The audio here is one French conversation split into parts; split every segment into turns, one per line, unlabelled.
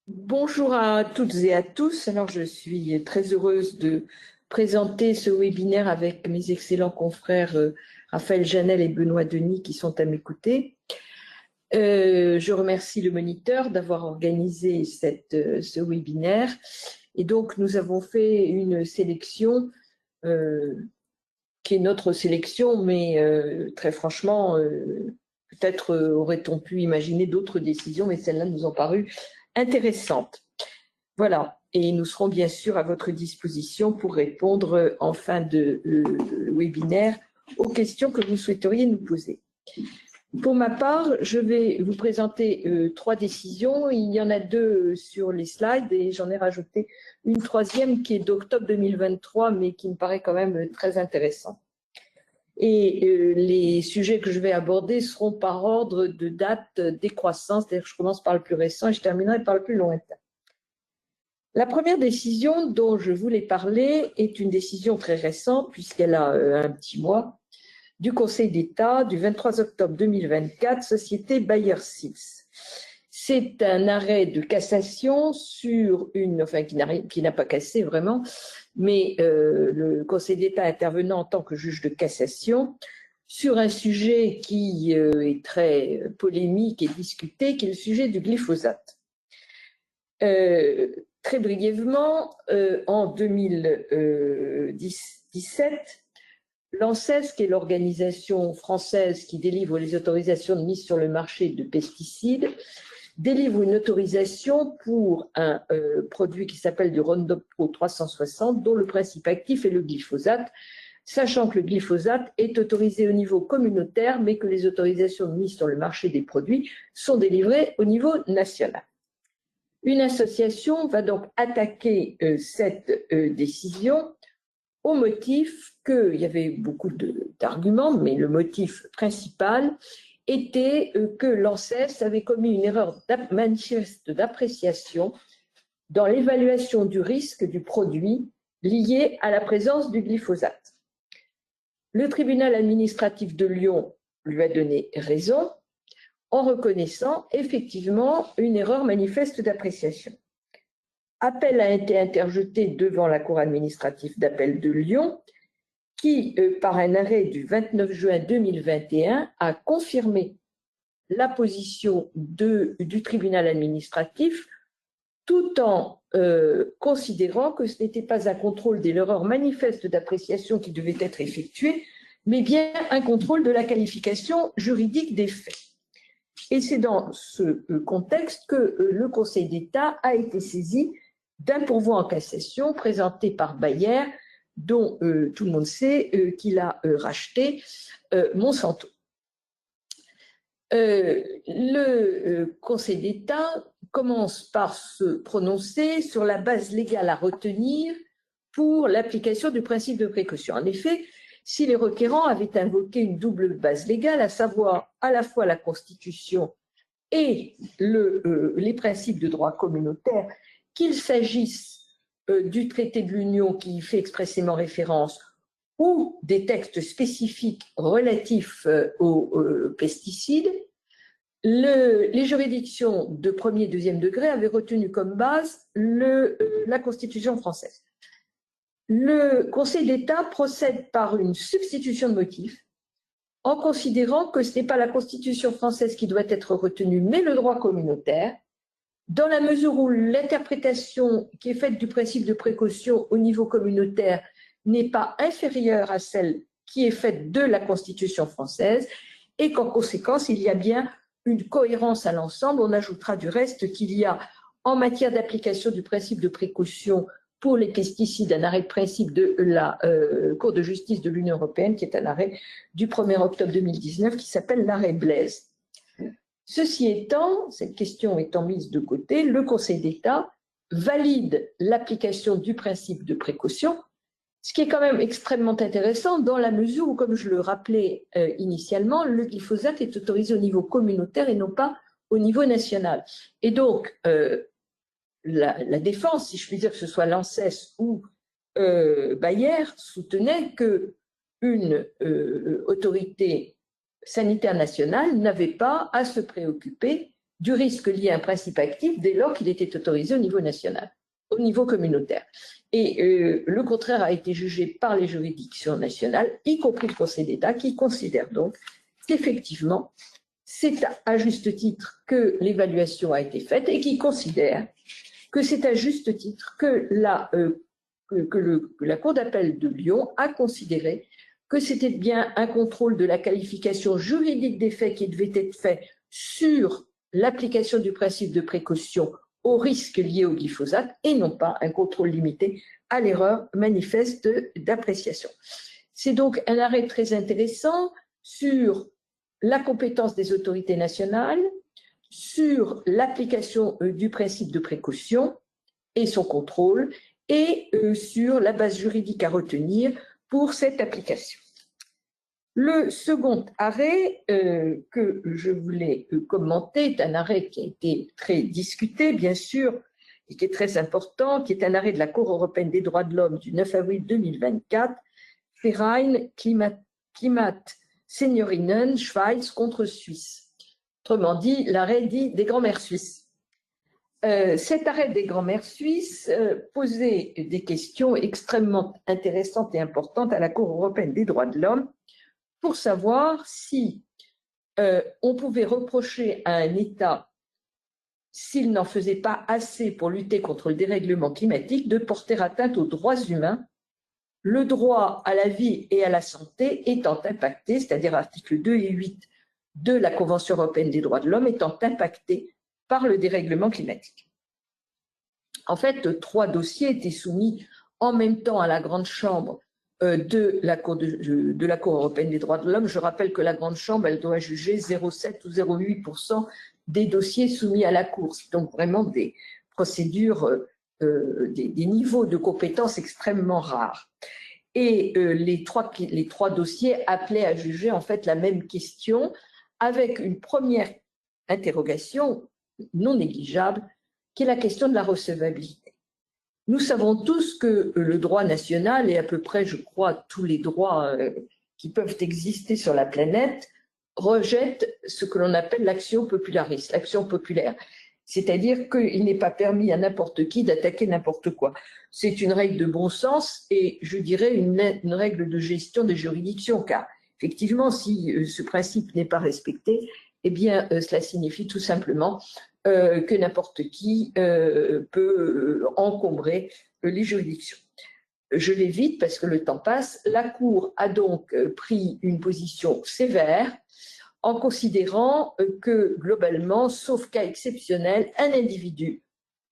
Bonjour à toutes et à tous. Alors, je suis très heureuse de présenter ce webinaire avec mes excellents confrères Raphaël Janel et Benoît Denis qui sont à mes côtés. Je remercie le moniteur d'avoir organisé ce webinaire. Et donc, nous avons fait une sélection qui est notre sélection, mais très franchement, peut-être aurait-on pu imaginer d'autres décisions, mais celles-là nous ont paru intéressantes. Voilà, et nous serons bien sûr à votre disposition pour répondre en fin de webinaire aux questions que vous souhaiteriez nous poser. Pour ma part, je vais vous présenter 3 décisions. Il y en a 2 sur les slides et j'en ai rajouté une troisième qui est d'octobre 2023, mais qui me paraît quand même très intéressante. Et les sujets que je vais aborder seront par ordre de date décroissance, c'est-à-dire que je commence par le plus récent et je terminerai par le plus lointain. La première décision dont je voulais parler est une décision très récente, puisqu'elle a un petit mois, du Conseil d'État du 23 octobre 2024, Société Bayer-Sils. C'est un arrêt de cassation sur qui n'a pas cassé vraiment, mais le Conseil d'État intervenant en tant que juge de cassation sur un sujet qui est très polémique et discuté, qui est le sujet du glyphosate. Très brièvement, en 2017, l'ANSES, qui est l'organisation française qui délivre les autorisations de mise sur le marché de pesticides, délivre une autorisation pour un produit qui s'appelle du Roundup Pro 360, dont le principe actif est le glyphosate, sachant que le glyphosate est autorisé au niveau communautaire, mais que les autorisations de mise sur le marché des produits sont délivrées au niveau national. Une association va donc attaquer cette décision au motif qu'il y avait beaucoup d'arguments, mais le motif principal était que l'ANSES avait commis une erreur manifeste d'appréciation dans l'évaluation du risque du produit lié à la présence du glyphosate. Le tribunal administratif de Lyon lui a donné raison, en reconnaissant effectivement une erreur manifeste d'appréciation. Appel a été interjeté devant la Cour administrative d'appel de Lyon, qui, par un arrêt du 29 juin 2021, a confirmé la position du tribunal administratif, tout en considérant que ce n'était pas un contrôle de l'erreur manifeste d'appréciation qui devait être effectué, mais bien un contrôle de la qualification juridique des faits. Et c'est dans ce contexte que le Conseil d'État a été saisi d'un pourvoi en cassation présenté par Bayer, dont tout le monde sait qu'il a racheté Monsanto. Le Conseil d'État commence par se prononcer sur la base légale à retenir pour l'application du principe de précaution. En effet, si les requérants avaient invoqué une double base légale, à savoir à la fois la Constitution et les principes de droit communautaire, qu'il s'agisse du traité de l'Union qui y fait expressément référence ou des textes spécifiques relatifs aux pesticides, les juridictions de premier et deuxième degré avaient retenu comme base la Constitution française. Le Conseil d'État procède par une substitution de motifs en considérant que ce n'est pas la Constitution française qui doit être retenue, mais le droit communautaire, dans la mesure où l'interprétation qui est faite du principe de précaution au niveau communautaire n'est pas inférieure à celle qui est faite de la Constitution française, et qu'en conséquence, il y a bien une cohérence à l'ensemble. On ajoutera du reste qu'il y a, en matière d'application du principe de précaution pour les pesticides, un arrêt de principe de la Cour de justice de l'Union européenne, qui est un arrêt du 1er octobre 2019, qui s'appelle l'arrêt Blaise. Ceci étant, cette question étant mise de côté, le Conseil d'État valide l'application du principe de précaution, ce qui est quand même extrêmement intéressant dans la mesure où, comme je le rappelais initialement, le glyphosate est autorisé au niveau communautaire et non pas au niveau national. Et donc, la défense, si je puis dire, que ce soit l'ANSES ou Bayer, soutenait qu'une autorité sanitaire nationale n'avait pas à se préoccuper du risque lié à un principe actif dès lors qu'il était autorisé au niveau national, au niveau communautaire. Et le contraire a été jugé par les juridictions nationales, y compris le Conseil d'État, qui considère donc qu'effectivement, c'est à juste titre que l'évaluation a été faite et qui considère que c'est à juste titre que la Cour d'appel de Lyon a considéré que c'était bien un contrôle de la qualification juridique des faits qui devait être fait sur l'application du principe de précaution aux risques liés au glyphosate et non pas un contrôle limité à l'erreur manifeste d'appréciation. C'est donc un arrêt très intéressant sur la compétence des autorités nationales, sur l'application du principe de précaution et son contrôle, et sur la base juridique à retenir pour cette application. Le second arrêt que je voulais commenter est un arrêt qui a été très discuté, bien sûr, et qui est très important, qui est un arrêt de la Cour européenne des droits de l'homme du 9 avril 2024, Verein Klimat Seniorinnen Schweiz contre Suisse. Autrement dit, l'arrêt dit des grands-mères suisses. Cet arrêt des grands-mères suisses posait des questions extrêmement intéressantes et importantes à la Cour européenne des droits de l'homme pour savoir si on pouvait reprocher à un État, s'il n'en faisait pas assez pour lutter contre le dérèglement climatique, de porter atteinte aux droits humains, le droit à la vie et à la santé étant impacté, c'est-à-dire articles 2 et 8 de la Convention européenne des droits de l'homme étant impacté par le dérèglement climatique. En fait, 3 dossiers étaient soumis en même temps à la Grande Chambre de la Cour européenne des droits de l'homme. Je rappelle que la Grande Chambre, elle doit juger 0,7 ou 0,8% des dossiers soumis à la Cour. C'est donc vraiment des procédures, des niveaux de compétences extrêmement rares. Et les trois dossiers appelaient à juger en fait la même question, avec une première interrogation non négligeable, qui est la question de la recevabilité. Nous savons tous que le droit national, et à peu près, je crois, tous les droits qui peuvent exister sur la planète, rejettent ce que l'on appelle l'action popularis, l'action populaire. C'est-à-dire qu'il n'est pas permis à n'importe qui d'attaquer n'importe quoi. C'est une règle de bon sens et je dirais une règle de gestion des juridictions, car effectivement, si ce principe n'est pas respecté, eh bien, cela signifie tout simplement que n'importe qui peut encombrer les juridictions. Je vais vite parce que le temps passe. La Cour a donc pris une position sévère en considérant que globalement, sauf cas exceptionnel, un individu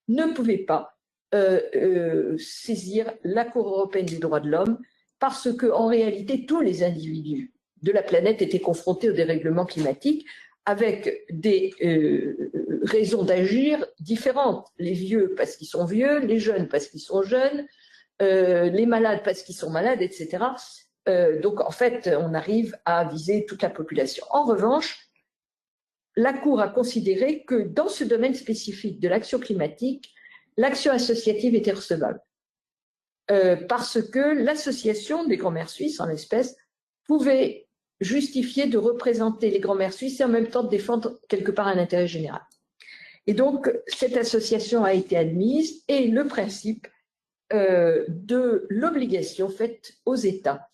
ne pouvait pas saisir la Cour européenne des droits de l'homme parce qu'en réalité, tous les individus de la planète étaient confrontés au dérèglement climatique avec des raisons d'agir différentes. Les vieux parce qu'ils sont vieux, les jeunes parce qu'ils sont jeunes, les malades parce qu'ils sont malades, etc. Donc, en fait, on arrive à viser toute la population. En revanche, la Cour a considéré que dans ce domaine spécifique de l'action climatique, l'action associative était recevable. Parce que l'association des grands-mères suisses, en l'espèce, pouvait justifier de représenter les grands-mères suisses et en même temps de défendre quelque part un intérêt général. Et donc, cette association a été admise et le principe de l'obligation faite aux États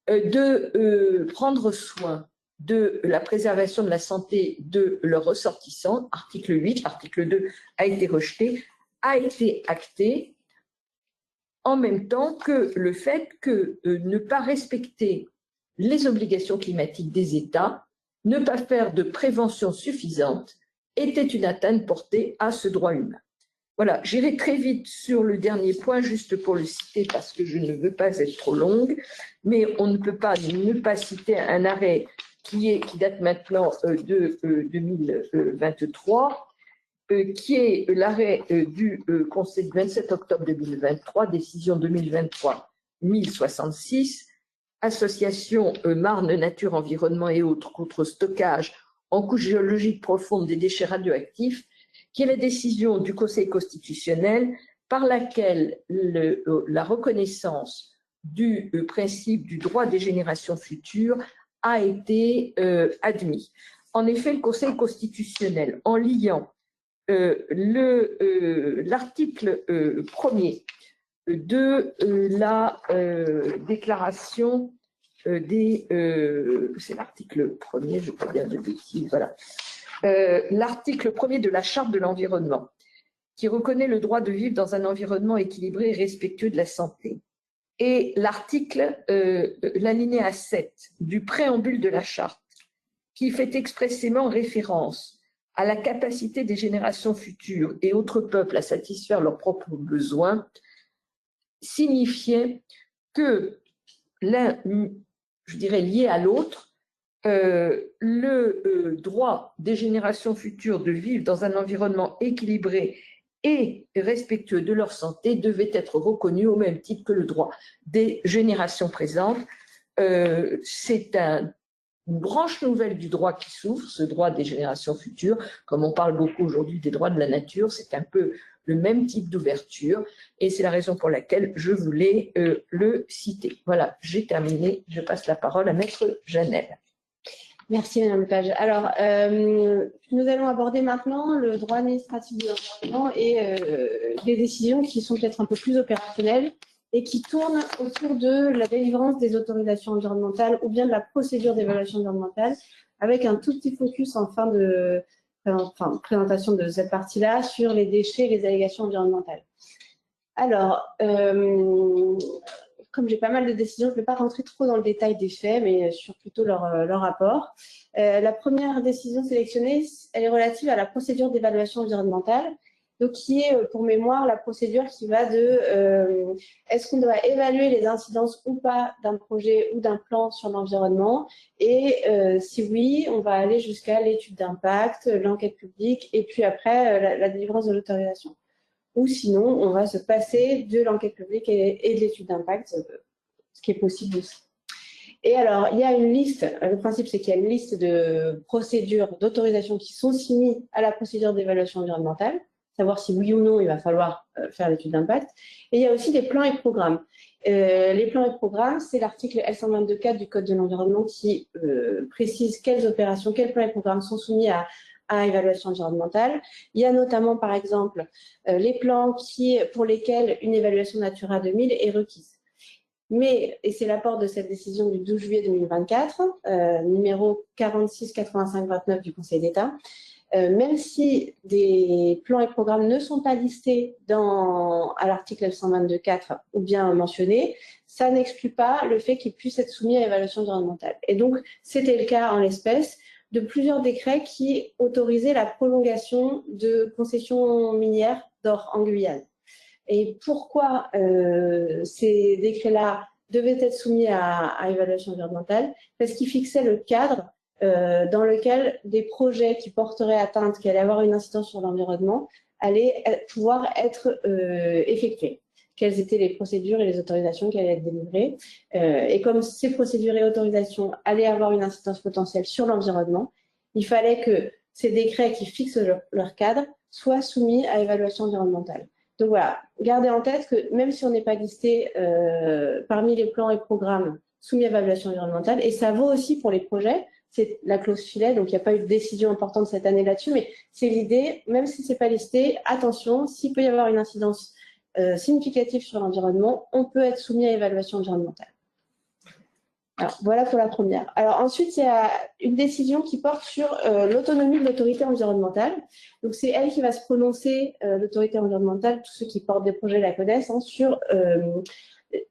de prendre soin de la préservation de la santé de leurs ressortissants, article 8, l'article 2 a été rejeté, a été acté, en même temps que le fait que ne pas respecter les obligations climatiques des États, ne pas faire de prévention suffisante, était une atteinte portée à ce droit humain. Voilà, j'irai très vite sur le dernier point, juste pour le citer, parce que je ne veux pas être trop longue, mais on ne peut pas ne pas citer un arrêt qui date maintenant de 2023, qui est l'arrêt du Conseil du 27 octobre 2023, décision 2023-1066, Association Marne, Nature, Environnement et autres contre stockage en couche géologique profonde des déchets radioactifs, qui est la décision du Conseil constitutionnel par laquelle la reconnaissance du principe du droit des générations futures a été admis. En effet, le Conseil constitutionnel, en liant l'article 1er de la déclaration c'est l'article 1er, je ne vais pas dire de bêtises, voilà. L'article 1er de la Charte de l'environnement, qui reconnaît le droit de vivre dans un environnement équilibré et respectueux de la santé. Et l'alinéa 7 du préambule de la Charte, qui fait expressément référence à la capacité des générations futures et autres peuples à satisfaire leurs propres besoins, signifiait que l'un, je dirais, lié à l'autre, le droit des générations futures de vivre dans un environnement équilibré et respectueux de leur santé devait être reconnu au même titre que le droit des générations présentes. C'est une branche nouvelle du droit qui s'ouvre, ce droit des générations futures. Comme on parle beaucoup aujourd'hui des droits de la nature, c'est un peu le même type d'ouverture et c'est la raison pour laquelle je voulais le citer. Voilà, j'ai terminé. Je passe la parole à Maître Janel.
Merci Madame Lepage. Alors, nous allons aborder maintenant le droit administratif de l'environnement et des décisions qui sont peut-être un peu plus opérationnelles et qui tournent autour de la délivrance des autorisations environnementales ou bien de la procédure d'évaluation environnementale, avec un tout petit focus en fin de présentation de cette partie-là sur les déchets et les allégations environnementales. Alors, comme j'ai pas mal de décisions, je ne vais pas rentrer trop dans le détail des faits, mais sur plutôt leur rapport. La première décision sélectionnée, elle est relative à la procédure d'évaluation environnementale, donc qui est, pour mémoire, la procédure qui va de est-ce qu'on doit évaluer les incidences ou pas d'un projet ou d'un plan sur l'environnement, et si oui, on va aller jusqu'à l'étude d'impact, l'enquête publique, et puis après la délivrance de l'autorisation. Ou sinon, on va se passer de l'enquête publique et de l'étude d'impact, ce qui est possible aussi. Et alors, il y a une liste, le principe c'est qu'il y a une liste de procédures d'autorisation qui sont soumises à la procédure d'évaluation environnementale, savoir si oui ou non il va falloir faire l'étude d'impact. Et il y a aussi des plans et programmes. Les plans et programmes, c'est l'article L122.4 du Code de l'environnement qui précise quelles opérations, quels plans et programmes sont soumis à évaluation environnementale. Il y a notamment, par exemple, les plans pour lesquels une évaluation Natura 2000 est requise. Mais, et c'est l'apport de cette décision du 12 juillet 2024, numéro 46-85-29 du Conseil d'État, même si des plans et programmes ne sont pas listés à l'article L122.4 ou bien mentionnés, ça n'exclut pas le fait qu'ils puissent être soumis à évaluation environnementale. Et donc, c'était le cas en l'espèce de plusieurs décrets qui autorisaient la prolongation de concessions minières d'or en Guyane. Et pourquoi ces décrets-là devaient être soumis à évaluation environnementale? Parce qu'ils fixaient le cadre dans lequel des projets qui porteraient atteinte, qui allaient avoir une incidence sur l'environnement, allaient pouvoir être effectués. Quelles étaient les procédures et les autorisations qui allaient être délivrées. Et comme ces procédures et autorisations allaient avoir une incidence potentielle sur l'environnement, il fallait que ces décrets qui fixent leur cadre soient soumis à évaluation environnementale. Donc voilà, gardez en tête que même si on n'est pas listé parmi les plans et programmes soumis à évaluation environnementale, et ça vaut aussi pour les projets, c'est la clause filet, donc il n'y a pas eu de décision importante cette année là-dessus, mais c'est l'idée, même si ce n'est pas listé, attention, s'il peut y avoir une incidence significative sur l'environnement, on peut être soumis à évaluation environnementale. Alors, voilà pour la première. Alors ensuite, il y a une décision qui porte sur l'autonomie de l'autorité environnementale. Donc c'est elle qui va se prononcer, l'autorité environnementale, tous ceux qui portent des projets la connaissent, hein, sur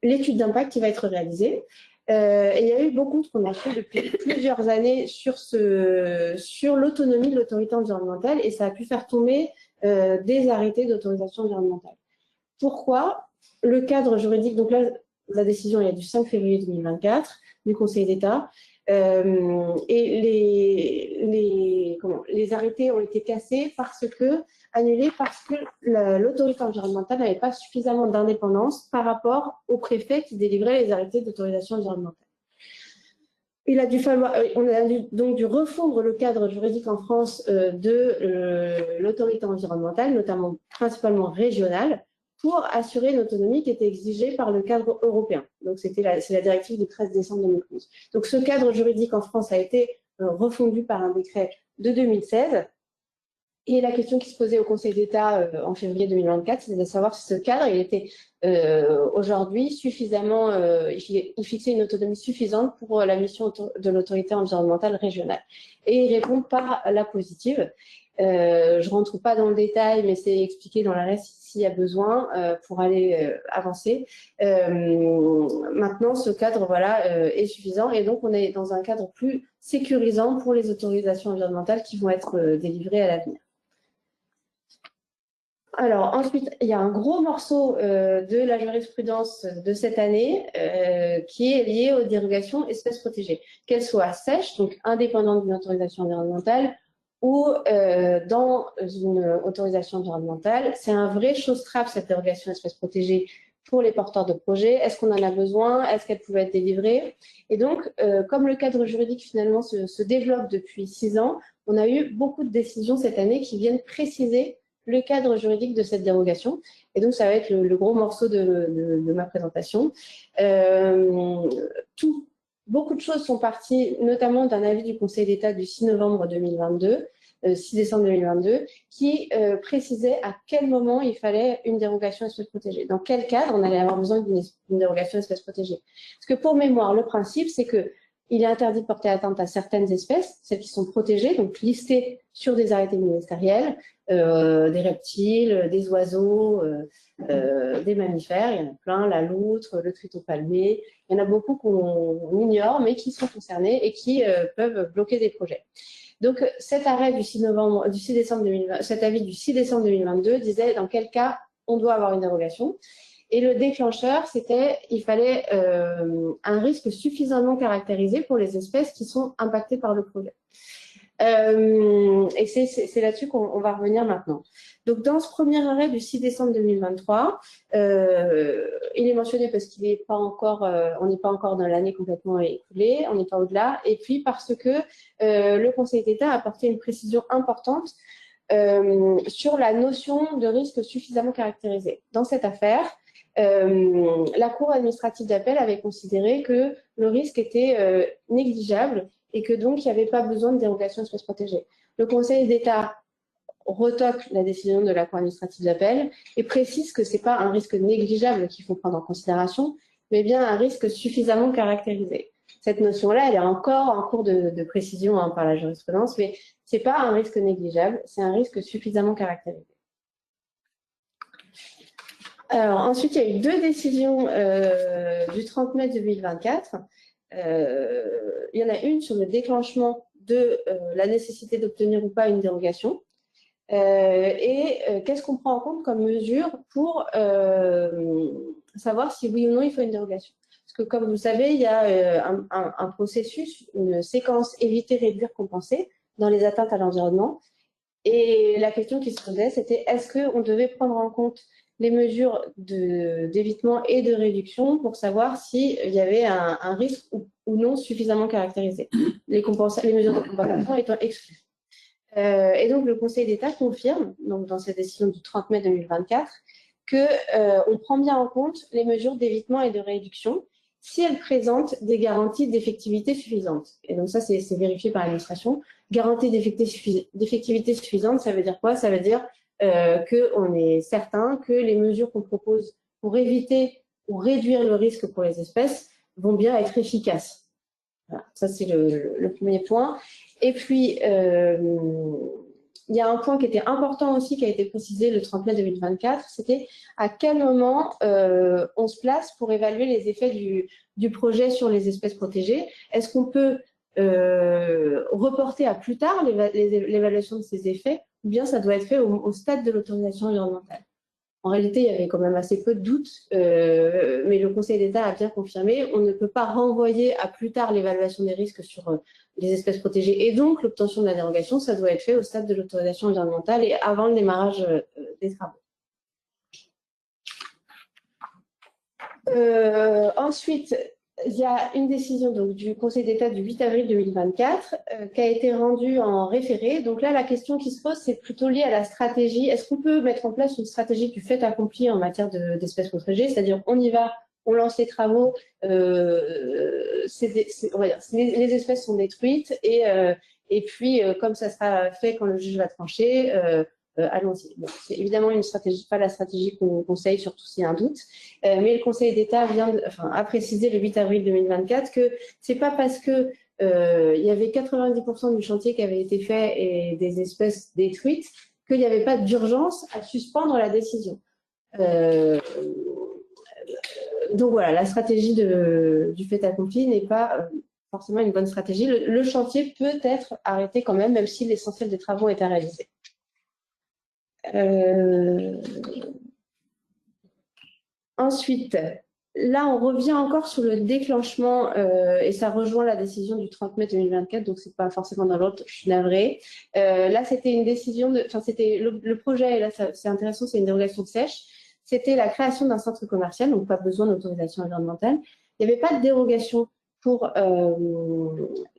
l'étude d'impact qui va être réalisée. Et il y a eu beaucoup qu'on a fait depuis plusieurs années sur l'autonomie de l'autorité environnementale et ça a pu faire tomber des arrêtés d'autorisation environnementale. Pourquoi? Le cadre juridique, donc là, la décision est du 5 février 2024 du Conseil d'État et les arrêtés ont été annulés parce que l'autorité environnementale n'avait pas suffisamment d'indépendance par rapport au préfet qui délivrait les arrêtés d'autorisation environnementale. On a donc dû refondre le cadre juridique en France de l'autorité environnementale, notamment principalement régionale, pour assurer une autonomie qui était exigée par le cadre européen. Donc c'est la directive du 13 décembre 2011. Donc ce cadre juridique en France a été refondu par un décret de 2016. Et la question qui se posait au Conseil d'État en février 2024, c'était de savoir si ce cadre il était aujourd'hui suffisamment, il fixait une autonomie suffisante pour la mission de l'autorité environnementale régionale. Et il répond par la positive. Je ne rentre pas dans le détail, mais c'est expliqué dans l'arrêt s'il y a besoin pour aller avancer. Maintenant, ce cadre est suffisant et donc on est dans un cadre plus sécurisant pour les autorisations environnementales qui vont être délivrées à l'avenir. Alors ensuite, il y a un gros morceau de la jurisprudence de cette année qui est lié aux dérogations espèces protégées, qu'elles soient sèches, donc indépendantes d'une autorisation environnementale, ou dans une autorisation environnementale. C'est un vrai chose-trappe, cette dérogation espèces protégées, pour les porteurs de projets. Est-ce qu'on en a besoin? Est-ce qu'elle pouvait être délivrée? Et donc, comme le cadre juridique finalement se développe depuis 6 ans, on a eu beaucoup de décisions cette année qui viennent préciser le cadre juridique de cette dérogation. Et donc, ça va être le gros morceau de ma présentation. Beaucoup de choses sont parties, notamment d'un avis du Conseil d'État du 6 novembre 2022, 6 décembre 2022, qui précisait à quel moment il fallait une dérogation espèce protégée. Dans quel cadre on allait avoir besoin d'une dérogation espèce protégée. Parce que pour mémoire, le principe, c'est que il est interdit de porter atteinte à certaines espèces, celles qui sont protégées, donc listées sur des arrêtés ministériels, des reptiles, des oiseaux, des mammifères, il y en a plein, la loutre, le tritton palmé, il y en a beaucoup qu'on ignore, mais qui sont concernés et qui peuvent bloquer des projets. Donc cet arrêt du 6 décembre 2020, cet avis du 6 décembre 2022 disait dans quel cas on doit avoir une dérogation. Et le déclencheur, c'était il fallait un risque suffisamment caractérisé pour les espèces qui sont impactées par le projet. Et c'est là-dessus qu'on va revenir maintenant. Donc, dans ce premier arrêt du 6 décembre 2023, il est mentionné parce qu'il n'est pas encore, on n'est pas encore dans l'année complètement écoulée, on n'est pas au-delà, et puis parce que le Conseil d'État a apporté une précision importante sur la notion de risque suffisamment caractérisé. Dans cette affaire, la Cour administrative d'appel avait considéré que le risque était négligeable et que donc il n'y avait pas besoin de dérogation espèces protégées. Le Conseil d'État retoque la décision de la Cour administrative d'appel et précise que ce n'est pas un risque négligeable qu'il faut prendre en considération, mais bien un risque suffisamment caractérisé. Cette notion-là, elle est encore en cours de précision par la jurisprudence, mais ce n'est pas un risque négligeable, c'est un risque suffisamment caractérisé. Alors, ensuite, il y a eu 2 décisions du 30 mai 2024. Il y en a une sur le déclenchement de la nécessité d'obtenir ou pas une dérogation. Qu'est-ce qu'on prend en compte comme mesure pour savoir si oui ou non il faut une dérogation. Parce que comme vous le savez, il y a un processus, une séquence éviter, réduire, compenser dans les atteintes à l'environnement. Et la question qui se posait, c'était est-ce qu'on devait prendre en compte les mesures d'évitement et de réduction pour savoir s'il y avait un risque ou non suffisamment caractérisé, les mesures de compensation étant exclues. Et donc, le Conseil d'État confirme, donc, dans sa décision du 30 mai 2024, qu'on prend bien en compte les mesures d'évitement et de réduction si elles présentent des garanties d'effectivité suffisantes. Et donc ça, c'est vérifié par l'administration. Garantie d'effectivité suffisante, ça veut dire quoi? Ça veut dire qu'on est certain que les mesures qu'on propose pour éviter ou réduire le risque pour les espèces vont bien être efficaces. Voilà, ça, c'est le premier point. Et puis, il y a un point qui était important aussi, qui a été précisé le 30 mai 2024, c'était à quel moment on se place pour évaluer les effets du projet sur les espèces protégées. Est-ce qu'on peut reporter à plus tard l'évaluation de ces effets, ou bien ça doit être fait au stade de l'autorisation environnementale? En réalité, il y avait quand même assez peu de doutes, mais le Conseil d'État a bien confirmé, on ne peut pas renvoyer à plus tard l'évaluation des risques sur les espèces protégées et donc l'obtention de la dérogation, ça doit être fait au stade de l'autorisation environnementale et avant le démarrage des travaux. Ensuite, il y a une décision donc, du Conseil d'État du 8 avril 2024 qui a été rendue en référé. Donc là, la question qui se pose, c'est plutôt lié à la stratégie. Est-ce qu'on peut mettre en place une stratégie du fait accompli en matière d'espèces protégées? C'est-à-dire, on y va on lance les travaux, les espèces sont détruites et puis comme ça sera fait quand le juge va trancher, allons-y. Bon, c'est évidemment une stratégie, pas la stratégie qu'on conseille, surtout s'il y a un doute. Mais le Conseil d'État a précisé le 8 avril 2024 que c'est pas parce que il y avait 90% du chantier qui avait été fait et des espèces détruites qu'il n'y avait pas d'urgence à suspendre la décision. Donc voilà, la stratégie du fait accompli n'est pas forcément une bonne stratégie. Le chantier peut être arrêté quand même si l'essentiel des travaux est à réaliser. Ensuite, là, on revient encore sur le déclenchement et ça rejoint la décision du 30 mai 2024, donc c'est pas forcément dans l'ordre, je suis navrée. Là, c'était une décision, c'était le projet, et là, c'est intéressant, c'est une dérogation sèche. C'était la création d'un centre commercial, donc pas besoin d'autorisation environnementale. Il n'y avait pas de dérogation pour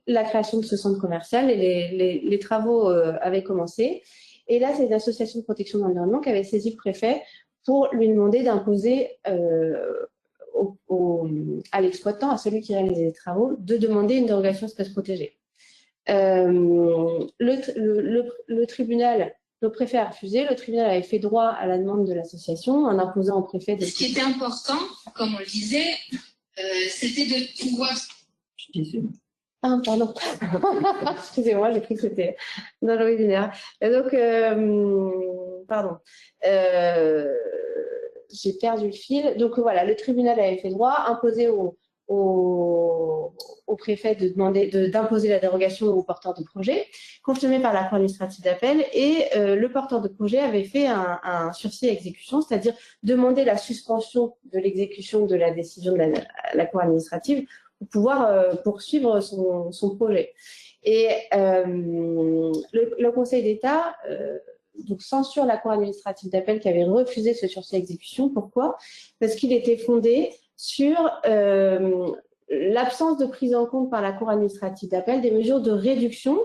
la création de ce centre commercial et les travaux avaient commencé. Et là, c'est une association de protection de l'environnement qui avait saisi le préfet pour lui demander d'imposer à l'exploitant, à celui qui réalisait les travaux, de demander une dérogation espèce protégée. Le tribunal, le préfet a refusé, le tribunal avait fait droit à la demande de l'association en imposant au préfet de...
Ce qui était important, comme on le disait, c'était de pouvoir...
Ah, pardon. Excusez-moi, j'ai cru que c'était dans l'ordinaire. Donc, pardon. J'ai perdu le fil. Donc, voilà, le tribunal avait fait droit, imposé au préfet d'imposer la dérogation au porteur de projet, confirmé par la Cour administrative d'appel, et le porteur de projet avait fait un sursis à exécution, c'est-à-dire demander la suspension de l'exécution de la décision de la Cour administrative pour pouvoir poursuivre son projet. Et le Conseil d'État donc censure la Cour administrative d'appel qui avait refusé ce sursis à exécution. Pourquoi? Parce qu'il était fondé sur l'absence de prise en compte par la Cour administrative d'appel des mesures de réduction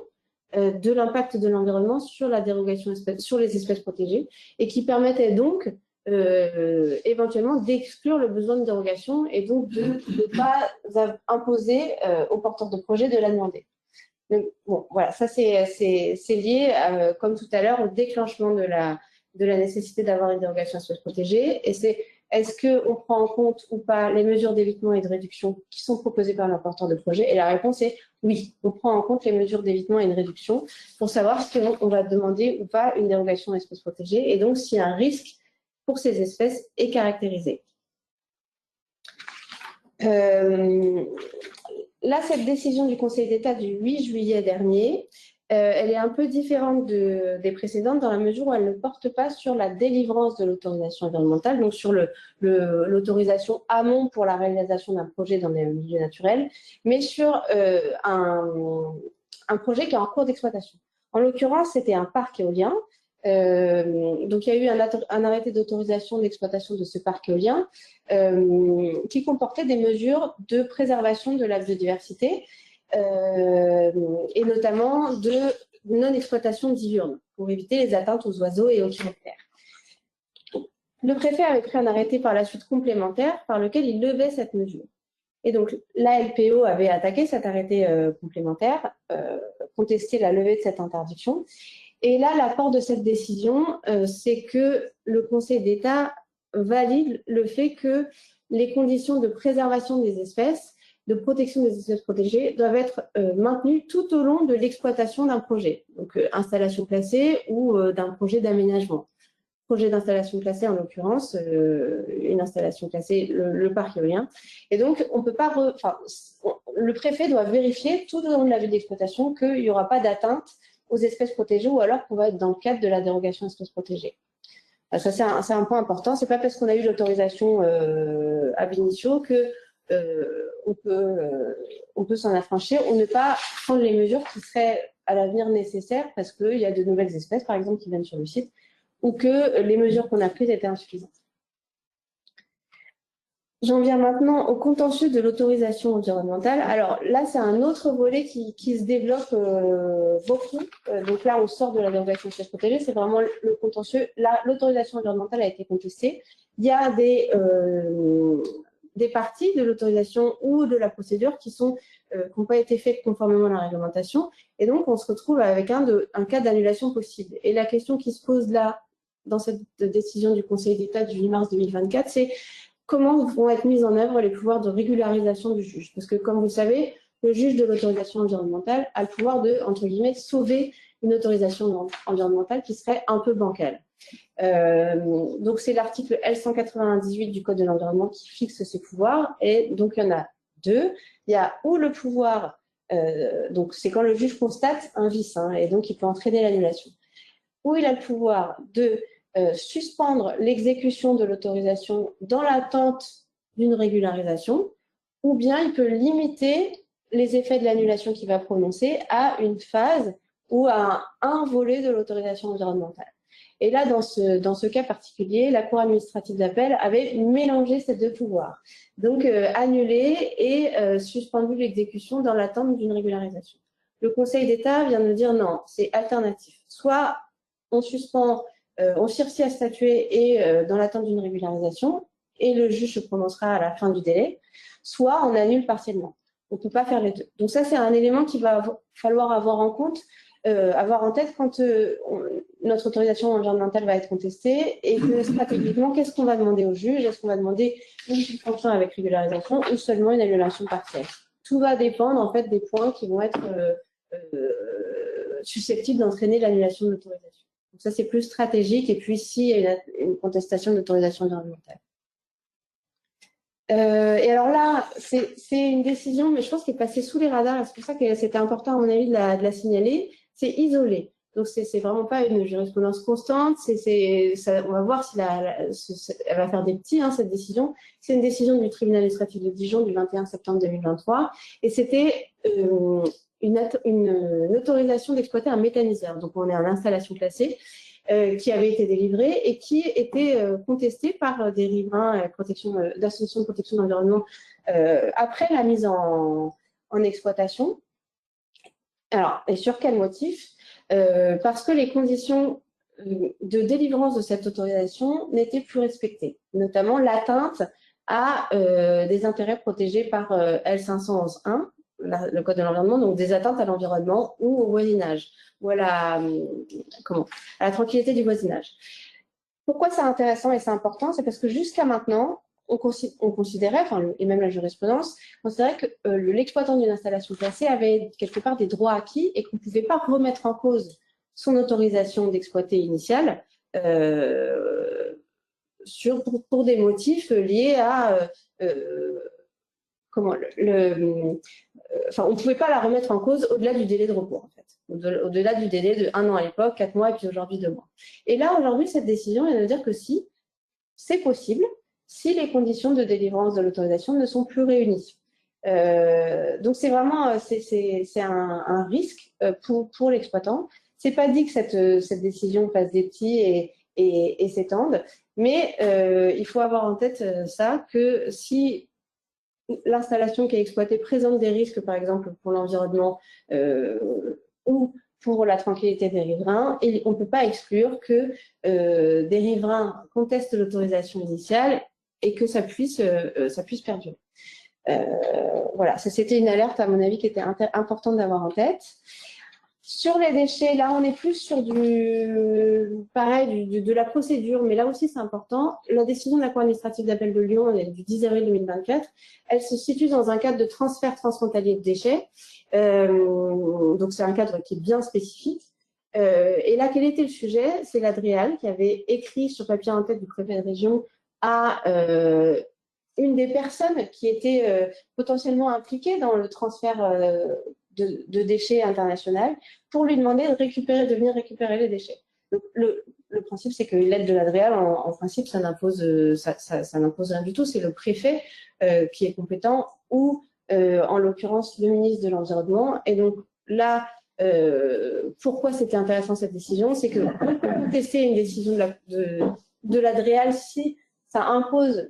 de l'impact de l'environnement sur la dérogation sur les espèces protégées et qui permettait donc éventuellement d'exclure le besoin de dérogation et donc de ne pas imposer aux porteurs de projet de la demander. Donc, bon, voilà, ça c'est lié, comme tout à l'heure, au déclenchement de la nécessité d'avoir une dérogation espèce protégée. Et c'est est-ce qu'on prend en compte ou pas les mesures d'évitement et de réduction qui sont proposées par le porteur de projet? Et la réponse est oui, on prend en compte les mesures d'évitement et de réduction pour savoir si on va demander ou pas une dérogation espèce protégée et donc si un risque pour ces espèces est caractérisé. Là, cette décision du Conseil d'État du 8 juillet dernier, elle est un peu différente des précédentes dans la mesure où elle ne porte pas sur la délivrance de l'autorisation environnementale, donc sur l'autorisation amont pour la réalisation d'un projet dans les milieux naturels, mais sur un projet qui est en cours d'exploitation. En l'occurrence, c'était un parc éolien. Donc, il y a eu un arrêté d'autorisation d'exploitation de ce parc éolien qui comportait des mesures de préservation de la biodiversité et notamment de non-exploitation diurne pour éviter les atteintes aux oiseaux et aux chiroptères. Le préfet avait pris un arrêté par la suite complémentaire par lequel il levait cette mesure. Et donc, la LPO avait attaqué cet arrêté complémentaire, contesté la levée de cette interdiction. Et là, l'apport de cette décision, c'est que le Conseil d'État valide le fait que les conditions de préservation des espèces, de protection des espèces protégées, doivent être maintenues tout au long de l'exploitation d'un projet, donc installation classée ou d'un projet d'aménagement. Projet d'installation classée, en l'occurrence, une installation classée, le parc éolien. Et donc, on peut pas le préfet doit vérifier tout au long de la vie d'exploitation qu'il n'y aura pas d'atteinte aux espèces protégées ou alors qu'on va être dans le cadre de la dérogation espèces protégées. Ça, c'est un point important. C'est pas parce qu'on a eu l'autorisation ab initio que on peut s'en affranchir ou ne pas prendre les mesures qui seraient à l'avenir nécessaires parce qu'il y a de nouvelles espèces, par exemple, qui viennent sur le site ou que les mesures qu'on a prises étaient insuffisantes. J'en viens maintenant au contentieux de l'autorisation environnementale. Alors là, c'est un autre volet qui se développe beaucoup. Donc là, on sort de la dérogation espèces protégées, c'est vraiment le contentieux. L'autorisation environnementale a été contestée. Il y a des parties de l'autorisation ou de la procédure qui n'ont pas été faites conformément à la réglementation. Et donc, on se retrouve avec un cas d'annulation possible. Et la question qui se pose là, dans cette décision du Conseil d'État du 8 mars 2024, c'est comment vont être mis en œuvre les pouvoirs de régularisation du juge. Parce que, comme vous le savez, le juge de l'autorisation environnementale a le pouvoir de, entre guillemets, sauver une autorisation environnementale qui serait un peu bancale. Donc, c'est l'article L198 du Code de l'environnement qui fixe ces pouvoirs. Et donc, il y en a deux. Il y a ou le pouvoir, donc c'est quand le juge constate un vice, hein, et donc il peut entraîner l'annulation. Ou il a le pouvoir de suspendre l'exécution de l'autorisation dans l'attente d'une régularisation, ou bien il peut limiter les effets de l'annulation qu'il va prononcer à une phase ou à un volet de l'autorisation environnementale. Et là, dans ce cas particulier, la Cour administrative d'appel avait mélangé ces deux pouvoirs. Donc, annulé et suspendu l'exécution dans l'attente d'une régularisation. Le Conseil d'État vient de dire non, c'est alternatif. Soit on suspend, on sursit à statuer et dans l'attente d'une régularisation, et le juge se prononcera à la fin du délai, soit on annule partiellement. On ne peut pas faire les deux. Donc ça, c'est un élément qu'il va falloir avoir en compte, avoir en tête quand notre autorisation environnementale va être contestée et que stratégiquement, qu'est-ce qu'on va demander au juge? Est-ce qu'on va demander une suspension avec régularisation ou seulement une annulation partielle? Tout va dépendre en fait des points qui vont être susceptibles d'entraîner l'annulation de l'autorisation. Donc ça, c'est plus stratégique et puis s'il y a une contestation d'autorisation environnementale. Et alors là, c'est une décision, mais je pense qu'elle est passée sous les radars. C'est pour ça que c'était important, à mon avis, de la signaler. C'est isolé. Donc, c'est vraiment pas une jurisprudence constante. On va voir si elle va faire des petits, hein, cette décision. C'est une décision du tribunal administratif de Dijon du 21 septembre 2023. Et c'était une autorisation d'exploiter un méthaniseur. Donc, on est en installation classée. Qui avait été délivrée et qui était contestée par des riverains d'associations de protection de l'environnement après la mise en exploitation. Alors, et sur quel motif? Parce que les conditions de délivrance de cette autorisation n'étaient plus respectées, notamment l'atteinte à des intérêts protégés par L511-1, le Code de l'environnement, donc des atteintes à l'environnement ou au voisinage, ou à la tranquillité du voisinage. Pourquoi c'est intéressant et c'est important? C'est parce que jusqu'à maintenant, on considérait, et même la jurisprudence, considérait que l'exploitant d'une installation classée avait quelque part des droits acquis et qu'on ne pouvait pas remettre en cause son autorisation d'exploiter initiale pour des motifs liés à on ne pouvait pas la remettre en cause au-delà du délai de recours, en fait. Au-delà du délai de 1 an à l'époque, 4 mois et puis aujourd'hui 2 mois. Et là, aujourd'hui, cette décision vient de dire que si, c'est possible, si les conditions de délivrance de l'autorisation ne sont plus réunies. Donc, c'est vraiment c'est un risque pour l'exploitant. C'est pas dit que cette décision fasse des petits et s'étende, mais il faut avoir en tête ça, que si l'installation qui est exploitée présente des risques, par exemple, pour l'environnement ou pour la tranquillité des riverains, et on ne peut pas exclure que des riverains contestent l'autorisation initiale et que ça puisse perdurer. Voilà, c'était une alerte, à mon avis, qui était importante d'avoir en tête. Sur les déchets, là, on est plus sur de la procédure, mais là aussi, c'est important. La décision de la Cour administrative d'appel de Lyon du 10 avril 2024, elle se situe dans un cadre de transfert transfrontalier de déchets. Donc, c'est un cadre qui est bien spécifique. Et là, quel était le sujet? C'est l'Adréal qui avait écrit sur papier en tête du préfet de région à une des personnes qui était potentiellement impliquée dans le transfert de déchets international pour lui demander de venir récupérer les déchets. Donc, le principe, c'est que l'aide de l'Adréal, en principe, ça n'impose rien du tout. C'est le préfet qui est compétent ou, en l'occurrence, le ministre de l'Environnement. Et donc là, pourquoi c'était intéressant cette décision? C'est que pour contester une décision de l'Adréal, si ça impose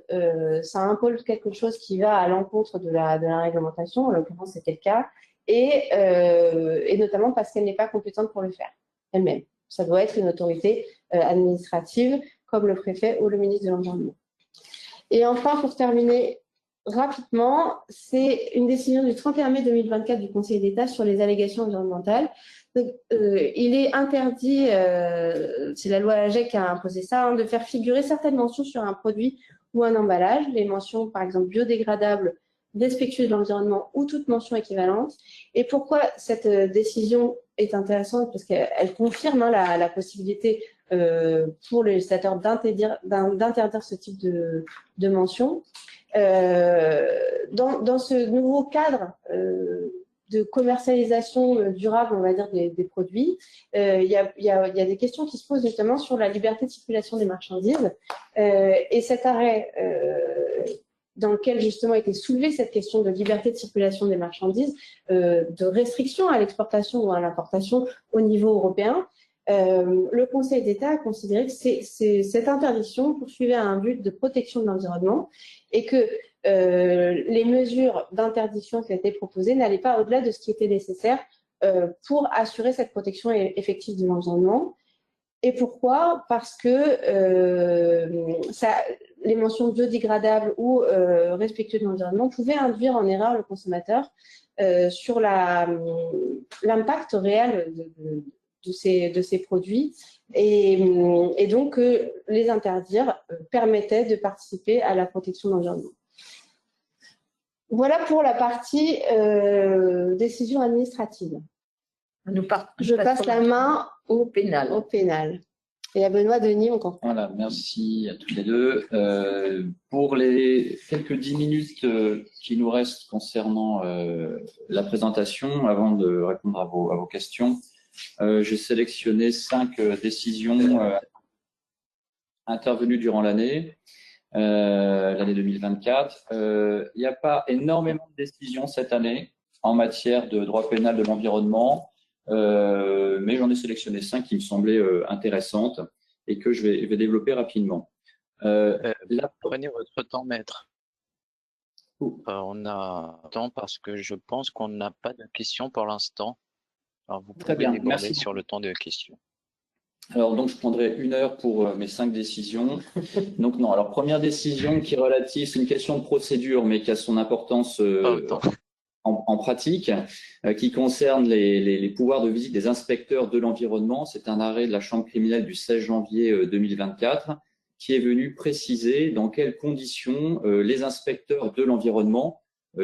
quelque chose qui va à l'encontre de la réglementation, en l'occurrence, c'était le cas, et notamment parce qu'elle n'est pas compétente pour le faire elle-même. Ça doit être une autorité administrative comme le préfet ou le ministre de l'Environnement. Et enfin, pour terminer, rapidement, c'est une décision du 31 mai 2024 du Conseil d'État sur les allégations environnementales. Donc, il est interdit, c'est la loi AGEC qui a imposé ça, hein, de faire figurer certaines mentions sur un produit ou un emballage, les mentions par exemple biodégradables, respectueuses de l'environnement ou toute mention équivalente. Et pourquoi cette décision est intéressante? Parce qu'elle confirme, hein, la possibilité pour le législateur d'interdire ce type de mention. Dans ce nouveau cadre de commercialisation durable, on va dire, des produits, il y a des questions qui se posent notamment sur la liberté de circulation des marchandises. Et cet arrêt dans lequel justement a été soulevée cette question de liberté de circulation des marchandises, de restriction à l'exportation ou à l'importation au niveau européen, le Conseil d'État a considéré que cette interdiction poursuivait un but de protection de l'environnement et que les mesures d'interdiction qui étaient proposées n'allaient pas au-delà de ce qui était nécessaire pour assurer cette protection effective de l'environnement. Et pourquoi? Parce que les mentions biodégradables ou respectueuses de l'environnement pouvaient induire en erreur le consommateur sur l'impact réel de ces produits et donc les interdire permettait de participer à la protection de l'environnement. Voilà pour la partie décision administrative. Je passe la main au pénal. Et à Benoît Denis, on comprend.
Voilà, merci à toutes les deux. Pour les quelques 10 minutes qui nous restent concernant la présentation, avant de répondre à vos questions, j'ai sélectionné 5 décisions intervenues durant l'année 2024. Il n'y a pas énormément de décisions cette année en matière de droit pénal de l'environnement, mais j'en ai sélectionné 5 qui me semblaient intéressantes et que je vais développer rapidement.
Prenez votre temps, maître. On a temps parce que je pense qu'on n'a pas de questions pour l'instant. Alors, vous pouvez déborder sur le temps de questions.
Alors, donc, je prendrai 1 heure pour mes 5 décisions. Donc, non. Alors, première décision qui est relative, c'est une question de procédure, mais qui a son importance en pratique, qui concerne les pouvoirs de visite des inspecteurs de l'environnement. C'est un arrêt de la Chambre criminelle du 16 janvier 2024 qui est venu préciser dans quelles conditions les inspecteurs de l'environnement,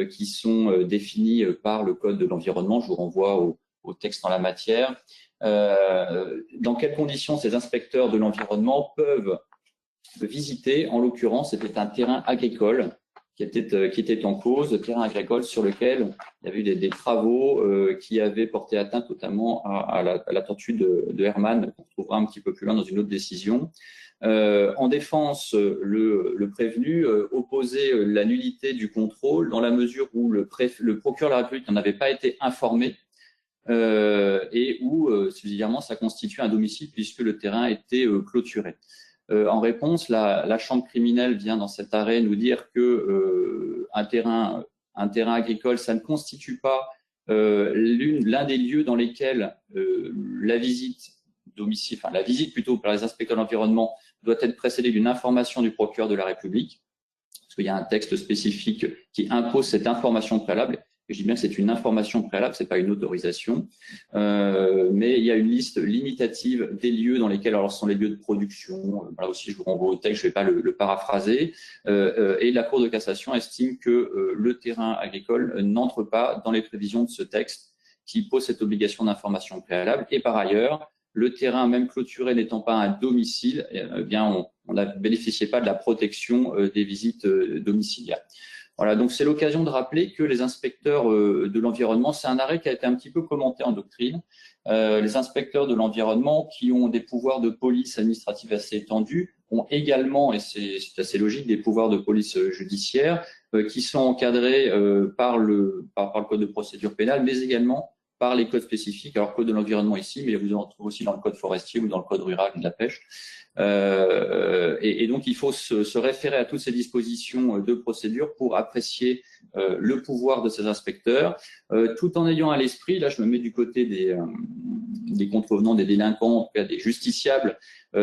qui sont définis par le Code de l'environnement, je vous renvoie au texte en la matière, dans quelles conditions ces inspecteurs de l'environnement peuvent visiter. En l'occurrence, c'était un terrain agricole qui était en cause, terrain agricole sur lequel il y avait eu des travaux qui avaient porté atteinte notamment à la tortue de Hermann, qu'on retrouvera un petit peu plus loin dans une autre décision. En défense, le prévenu opposait la nullité du contrôle dans la mesure où le procureur de la République n'en avait pas été informé et où, subsidiairement, ça constitue un domicile puisque le terrain était clôturé. En réponse, la Chambre criminelle vient dans cet arrêt nous dire que un terrain agricole, ça ne constitue pas l'un des lieux dans lesquels la visite domicile, enfin la visite plutôt par les inspecteurs de l'environnement doit être précédée d'une information du procureur de la République, parce qu'il y a un texte spécifique qui impose cette information préalable. Je dis bien que c'est une information préalable, c'est pas une autorisation, mais il y a une liste limitative des lieux dans lesquels, alors ce sont les lieux de production, là aussi je vous renvoie au texte, je vais pas le paraphraser, et la Cour de cassation estime que le terrain agricole n'entre pas dans les prévisions de ce texte qui pose cette obligation d'information préalable, et par ailleurs, le terrain même clôturé n'étant pas un domicile, eh bien on ne bénéficiait pas de la protection des visites domiciliaires. Voilà, donc c'est l'occasion de rappeler que les inspecteurs de l'environnement, c'est un arrêt qui a été un petit peu commenté en doctrine. Les inspecteurs de l'environnement qui ont des pouvoirs de police administrative assez étendus ont également, et c'est assez logique, des pouvoirs de police judiciaire qui sont encadrés par le code de procédure pénale, mais également par les codes spécifiques. Alors, code de l'environnement ici, mais vous en trouvez aussi dans le code forestier ou dans le code rural de la pêche. Et donc, il faut se référer à toutes ces dispositions de procédure pour apprécier le pouvoir de ces inspecteurs, tout en ayant à l'esprit, là je me mets du côté des contrevenants, des délinquants, en tout cas des justiciables,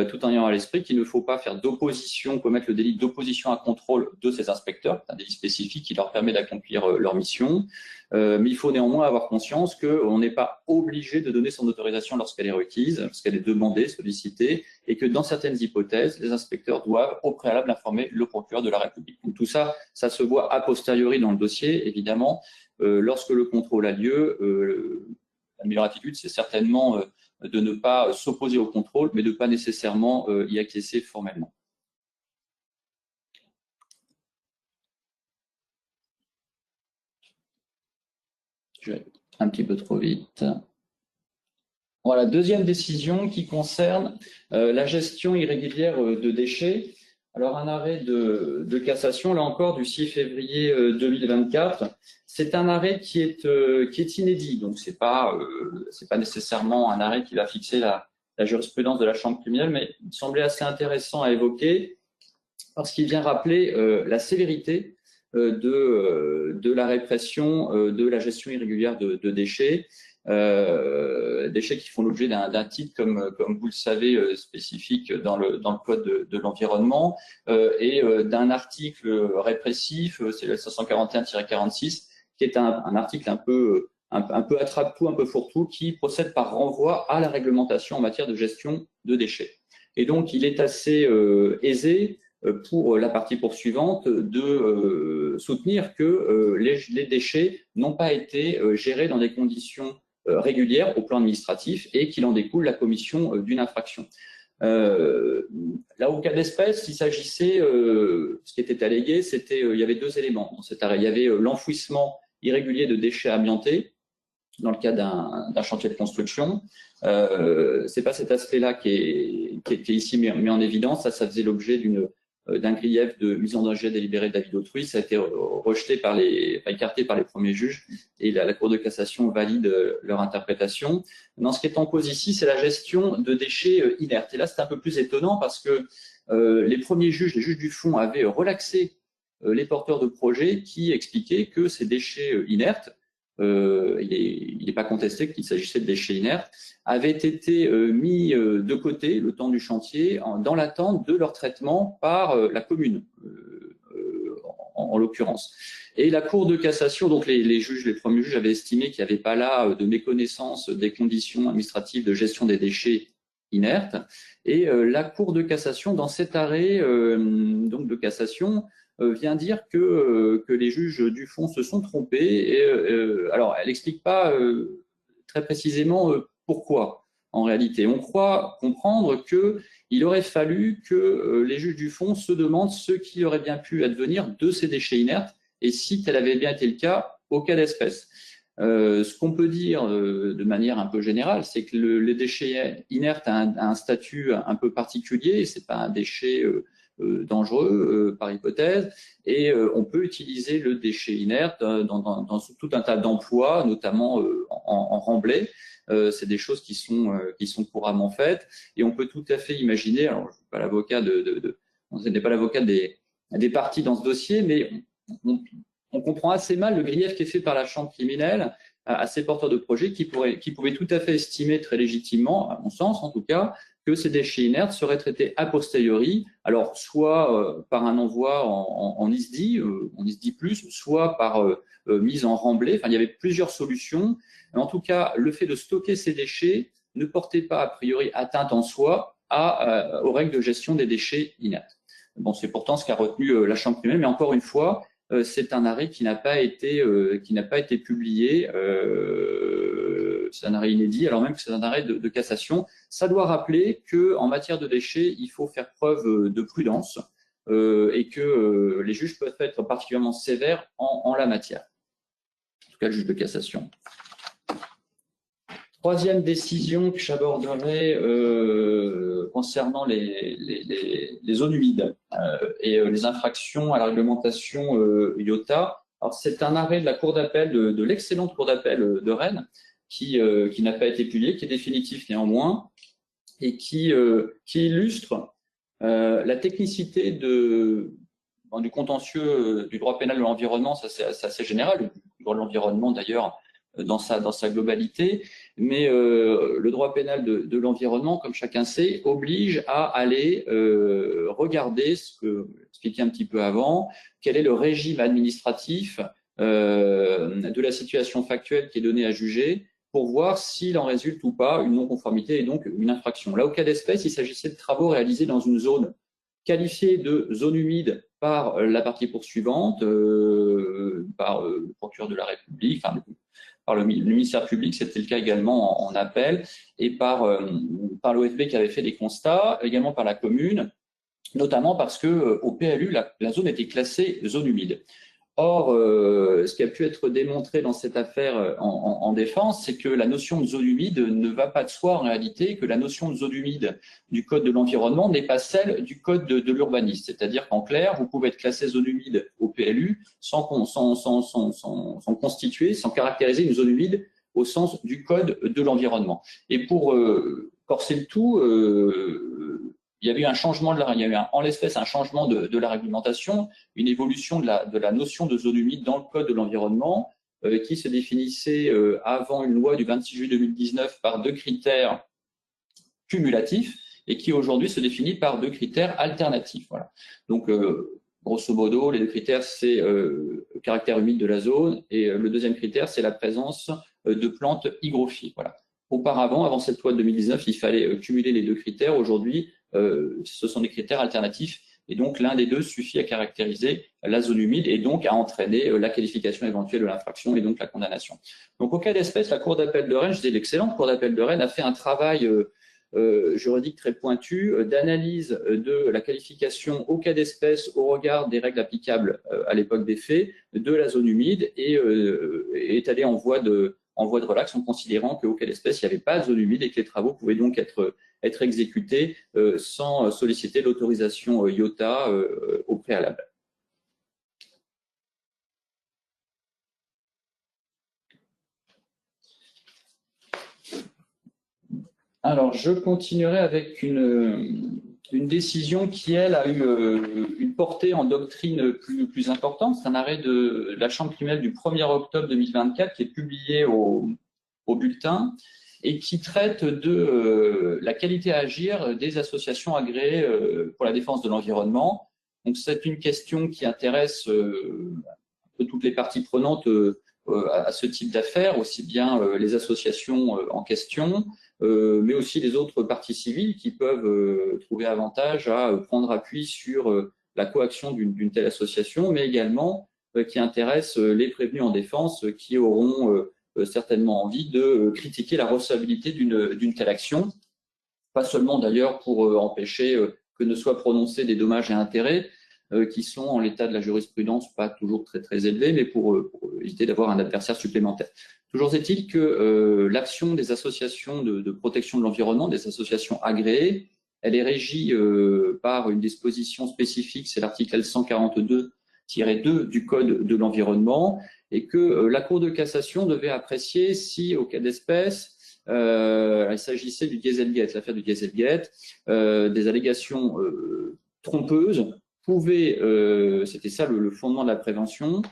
tout en ayant à l'esprit qu'il ne faut pas faire d'opposition, commettre le délit d'opposition à contrôle de ces inspecteurs, c'est un délit spécifique qui leur permet d'accomplir leur mission. Mais il faut néanmoins avoir conscience qu'on n'est pas obligé de donner son autorisation lorsqu'elle est requise, lorsqu'elle est demandée, sollicitée, et que dans certaines hypothèses, les inspecteurs doivent au préalable informer le procureur de la République. Donc tout ça, ça se voit a posteriori dans le dossier, évidemment. Lorsque le contrôle a lieu, la meilleure attitude, c'est certainement de ne pas s'opposer au contrôle, mais de ne pas nécessairement y acquiescer formellement. Je vais un petit peu trop vite. Voilà, deuxième décision qui concerne la gestion irrégulière de déchets. Alors, un arrêt de cassation, là encore, du 6 février 2024. C'est un arrêt qui est inédit, donc c'est pas nécessairement un arrêt qui va fixer la jurisprudence de la Chambre criminelle, mais il me semblait assez intéressant à évoquer parce qu'il vient rappeler la sévérité de la répression de la gestion irrégulière de déchets. Déchets qui font l'objet d'un titre, comme vous le savez, spécifique dans le code de l'environnement, et d'un article répressif, c'est le 541-46, qui est un article un peu attrape-tout, un peu fourre-tout, qui procède par renvoi à la réglementation en matière de gestion de déchets. Et donc, il est assez aisé pour la partie poursuivante de soutenir que les déchets n'ont pas été gérés dans des conditions régulières au plan administratif et qu'il en découle la commission d'une infraction. Là, au cas d'espèce, il s'agissait, ce qui était allégué, il y avait deux éléments dans cet arrêt. Il y avait l'enfouissement irrégulier de déchets amiantés dans le cas d'un chantier de construction. C'est pas cet aspect-là qui est ici mis en évidence. Ça faisait l'objet d'un grief de mise en danger délibérée de la vie d'autrui. Ça a été écarté par les premiers juges et la Cour de cassation valide leur interprétation. Dans ce qui est en cause ici, c'est la gestion de déchets inertes. Et là, c'est un peu plus étonnant parce que les premiers juges, les juges du fond, avaient relaxé les porteurs de projets qui expliquaient que ces déchets inertes, il n'est pas contesté qu'il s'agissait de déchets inertes, avaient été mis de côté le temps du chantier dans l'attente de leur traitement par la commune, en l'occurrence. Et la Cour de cassation, donc les premiers juges avaient estimé qu'il n'y avait pas là de méconnaissance des conditions administratives de gestion des déchets inertes. Et la Cour de cassation, dans cet arrêt donc de cassation, vient dire que les juges du fond se sont trompés. Et, alors, elle n'explique pas très précisément pourquoi, en réalité. On croit comprendre qu'il aurait fallu que les juges du fond se demandent ce qui aurait bien pu advenir de ces déchets inertes et si tel avait bien été le cas au cas d'espèce. Ce qu'on peut dire de manière un peu générale, c'est que les déchets inertes a un statut un peu particulier. C'est pas un déchet dangereux par hypothèse, et on peut utiliser le déchet inerte dans tout un tas d'emplois, notamment en remblai. C'est des choses qui sont couramment faites, et on peut tout à fait imaginer. Alors, je ne suis pas l'avocat ce n'est pas l'avocat des parties dans ce dossier, mais on comprend assez mal le grief qui est fait par la Chambre criminelle à ces porteurs de projets qui pouvaient tout à fait estimer très légitimement, à mon sens en tout cas, que ces déchets inertes seraient traités a posteriori, alors soit par un envoi en ISDI, soit par mise en remblai. Enfin, il y avait plusieurs solutions. Mais en tout cas, le fait de stocker ces déchets ne portait pas a priori atteinte en soi aux règles de gestion des déchets inertes. Bon, c'est pourtant ce qu'a retenu la Chambre criminelle, mais encore une fois, c'est un arrêt qui n'a pas été publié. C'est un arrêt inédit, alors même que c'est un arrêt de cassation. Ça doit rappeler qu'en matière de déchets, il faut faire preuve de prudence et que les juges peuvent être particulièrement sévères en la matière. En tout cas, le juge de cassation. Troisième décision que j'aborderai concernant les zones humides et les infractions à la réglementation IOTA. Alors, c'est un arrêt de la Cour d'appel, de l'excellente Cour d'appel de Rennes, qui n'a pas été publié, qui est définitif néanmoins, et qui illustre la technicité du contentieux du droit pénal de l'environnement. Ça, c'est assez général. Le droit de l'environnement, d'ailleurs, dans sa globalité, mais le droit pénal de l'environnement, comme chacun sait, oblige à aller regarder ce que j'expliquais un petit peu avant, quel est le régime administratif de la situation factuelle qui est donnée à juger, pour voir s'il en résulte ou pas une non-conformité et donc une infraction. Là, au cas d'espèce, il s'agissait de travaux réalisés dans une zone qualifiée de zone humide par la partie poursuivante, par le procureur de la République, enfin, par le ministère public, c'était le cas également en appel, et par l'OFB qui avait fait des constats, également par la commune, notamment parce que au PLU, la zone était classée zone humide. Or, ce qui a pu être démontré dans cette affaire en défense, c'est que la notion de zone humide ne va pas de soi en réalité, que la notion de zone humide du Code de l'environnement n'est pas celle du Code de l'urbanisme. C'est-à-dire qu'en clair, vous pouvez être classé zone humide au PLU sans constituer, sans caractériser une zone humide au sens du Code de l'environnement. Et pour corser le tout, il y avait eu un changement il y a eu en l'espèce un changement de la réglementation, une évolution de la notion de zone humide dans le Code de l'environnement, qui se définissait avant une loi du 26 juillet 2019 par 2 critères cumulatifs et qui aujourd'hui se définit par 2 critères alternatifs. Voilà. Donc, grosso modo, les 2 critères, c'est le caractère humide de la zone et le deuxième critère, c'est la présence de plantes hygrophiles. Voilà. Auparavant, avant cette loi de 2019, il fallait cumuler les 2 critères. Aujourd'hui, ce sont des critères alternatifs et donc l'un des deux suffit à caractériser la zone humide et donc à entraîner la qualification éventuelle de l'infraction et donc la condamnation. Donc au cas d'espèce, la Cour d'appel de Rennes, je dis l'excellente Cour d'appel de Rennes, a fait un travail juridique très pointu d'analyse de la qualification au cas d'espèce au regard des règles applicables à l'époque des faits de la zone humide et est allé en voie de relax en considérant qu'au cas d'espèce, il n'y avait pas de zone humide et que les travaux pouvaient donc être exécutés sans solliciter l'autorisation IOTA au préalable. Alors, je continuerai avec une décision qui, elle, a eu une portée en doctrine plus importante. C'est un arrêt de la Chambre criminelle du 1er octobre 2024 qui est publié au bulletin et qui traite de la qualité à agir des associations agréées pour la défense de l'environnement. Donc, c'est une question qui intéresse un peu toutes les parties prenantes à ce type d'affaires, aussi bien les associations en question, mais aussi les autres parties civiles qui peuvent trouver avantage à prendre appui sur la coaction d'une telle association, mais également qui intéresse les prévenus en défense qui auront certainement envie de critiquer la recevabilité d'une telle action, pas seulement d'ailleurs pour empêcher que ne soient prononcés des dommages et intérêts qui sont en l'état de la jurisprudence pas toujours très élevés, mais pour éviter d'avoir un adversaire supplémentaire. Toujours est-il que l'action des associations de protection de l'environnement, des associations agréées, elle est régie par une disposition spécifique, c'est l'article L142-2 du Code de l'environnement, et que la Cour de cassation devait apprécier si, au cas d'espèce, il s'agissait du Dieselgate, l'affaire du Dieselgate, des allégations trompeuses pouvaient, c'était ça le fondement de la prévention,